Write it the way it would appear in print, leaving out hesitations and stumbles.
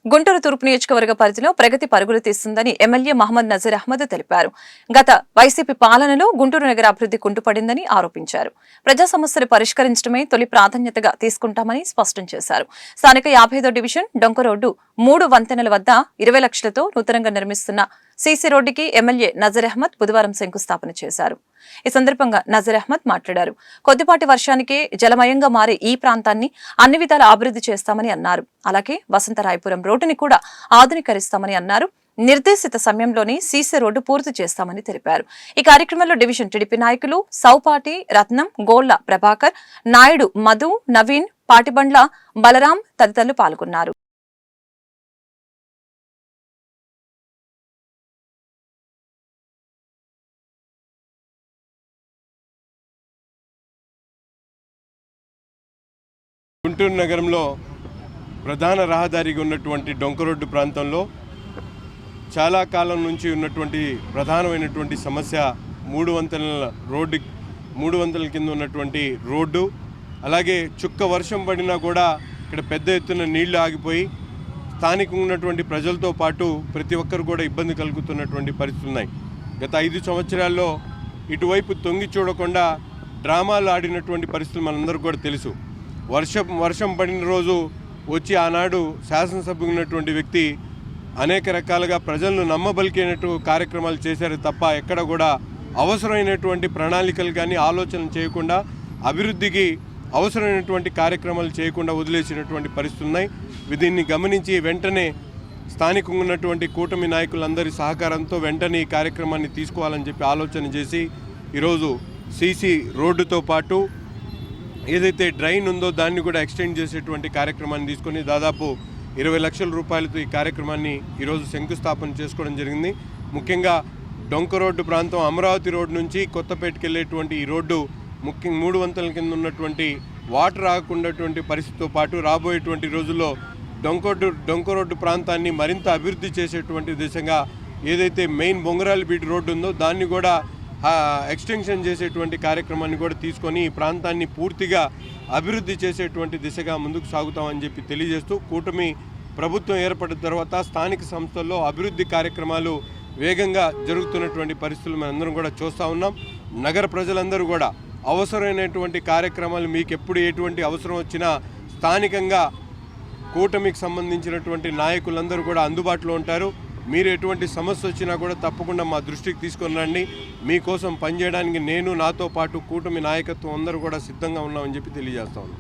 గుంటూరు తూర్పు నియోజకవర్గ పరిధిలో ప్రగతి పరుగులు తీస్తుందని ఎమ్మెల్యే మహమ్మద్ నజీర్ అహ్మద్ తెలిపారు. గత వైసీపీ పాలనలో గుంటూరు నగర అభివృద్ధి కుంటుపడిందని ఆరోపించారు. ప్రజా సమస్యలు పరిష్కరించడమే తొలి ప్రాధాన్యతగా తీసుకుంటామని స్పష్టం చేశారు. స్థానిక 55వ డివిజన్ డొంక రోడ్డు 3 వంతెనల వద్ద 20 లక్షలతో నూతనంగా నిర్మిస్తున్న సీసీ రోడ్డుకి ఎమ్మెల్యే నజీర్ అహ్మద్ బుధవారం శంకుస్థాపన చేశారు. ఈ సందర్భంగా నజీర్ అహ్మద్ మాట్లాడారు. కొద్దిపాటి వర్షానికే జలమయంగా మారే ఈ ప్రాంతాన్ని అన్ని విధాల అభివృద్ధి చేస్తామని అన్నారు. అలాగే వసంతరాయపురం రోడ్డుని కూడా ఆధునీకరిస్తామని అన్నారు. నిర్దేశిత సమయంలోనే సీసీ రోడ్డు పూర్తి చేస్తామని తెలిపారు. ఈ కార్యక్రమంలో డివిజన్ టీడీపీ నాయకులు సౌపాటి రత్నం, గోళ్ల ప్రభాకర్, నాయుడు మధు, నవీన్, పాటిబండ్ల బలరాం తదితరులు పాల్గొన్నారు. గుంటూరు నగరంలో ప్రధాన రహదారిగా ఉన్నటువంటి డొంక రోడ్డు ప్రాంతంలో చాలా కాలం నుంచి ఉన్నటువంటి ప్రధానమైనటువంటి సమస్య 3 వంతెనల కింద ఉన్నటువంటి రోడ్డు. అలాగే చుక్క వర్షం పడినా కూడా ఇక్కడ పెద్ద ఎత్తున నీళ్లు ఆగిపోయి స్థానికంగా ఉన్నటువంటి ప్రజలతో పాటు ప్రతి ఒక్కరు కూడా ఇబ్బంది కలుగుతున్నటువంటి పరిస్థితులు ఉన్నాయి. గత 5 సంవత్సరాల్లో ఇటువైపు తొంగి చూడకుండా డ్రామాలు ఆడినటువంటి పరిస్థితులు మనందరికీ కూడా తెలుసు. వర్షం పడిన రోజు వచ్చి ఆనాడు శాసనసభ్యులు ఉన్నటువంటి వ్యక్తి అనేక రకాలుగా ప్రజలను నమ్మబలికేనట్టు కార్యక్రమాలు చేశారు తప్ప ఎక్కడ కూడా అవసరమైనటువంటి ప్రణాళికలు కానీ ఆలోచన చేయకుండా అభివృద్ధికి అవసరమైనటువంటి కార్యక్రమాలు చేయకుండా వదిలేసినటువంటి పరిస్థితులు ఉన్నాయి. దీన్ని గమనించి వెంటనే స్థానికంగా ఉన్నటువంటి కూటమి నాయకులందరి సహకారంతో వెంటనే ఈ కార్యక్రమాన్ని తీసుకోవాలని చెప్పి ఆలోచన చేసి ఈరోజు సీసీ రోడ్డుతో పాటు ఏదైతే డ్రైన్ ఉందో దాన్ని కూడా ఎక్స్టెండ్ చేసేటువంటి కార్యక్రమాన్ని తీసుకొని దాదాపు 20 లక్షల రూపాయలతో ఈ కార్యక్రమాన్ని ఈరోజు శంకుస్థాపన చేసుకోవడం జరిగింది. ముఖ్యంగా డొంక రోడ్డు ప్రాంతం అమరావతి రోడ్డు నుంచి కొత్తపేటకి వెళ్ళేటువంటి ఈ రోడ్డు ముఖ్యంగా 3 వంతెనల కింద ఉన్నటువంటి వాటర్ ఆగకుండాటువంటి పరిస్థితితో పాటు రాబోయేటువంటి రోజుల్లో డొంక రోడ్డు ప్రాంతాన్ని మరింత అభివృద్ధి చేసేటువంటి దిశగా ఏదైతే మెయిన్ బొంగరాల బీట్ రోడ్డు ఉందో దాన్ని కూడా ఎక్స్టెన్షన్ చేసేటువంటి కార్యక్రమాన్ని కూడా తీసుకొని ఈ ప్రాంతాన్ని పూర్తిగా అభివృద్ధి చేసేటువంటి దిశగా ముందుకు సాగుతామని చెప్పి తెలియజేస్తూ కూటమి ప్రభుత్వం ఏర్పడిన తర్వాత స్థానిక సంస్థల్లో అభివృద్ధి కార్యక్రమాలు వేగంగా జరుగుతున్నటువంటి పరిస్థితులు మనందరం కూడా చూస్తూ ఉన్నాం. నగర ప్రజలందరూ కూడా అవసరమైనటువంటి కార్యక్రమాలు మీకు ఎప్పుడు ఎటువంటి అవసరం వచ్చినా స్థానికంగా కూటమికి సంబంధించినటువంటి నాయకులందరూ కూడా అందుబాటులో ఉంటారు. మీరు ఎటువంటి సమస్య వచ్చినా కూడా తప్పకుండా మా దృష్టికి తీసుకొని రండి. మీకోసం పనిచేయడానికి నేను నాతో పాటు కూటమి నాయకత్వం అందరూ కూడా సిద్ధంగా ఉన్నామని చెప్పి తెలియజేస్తాను.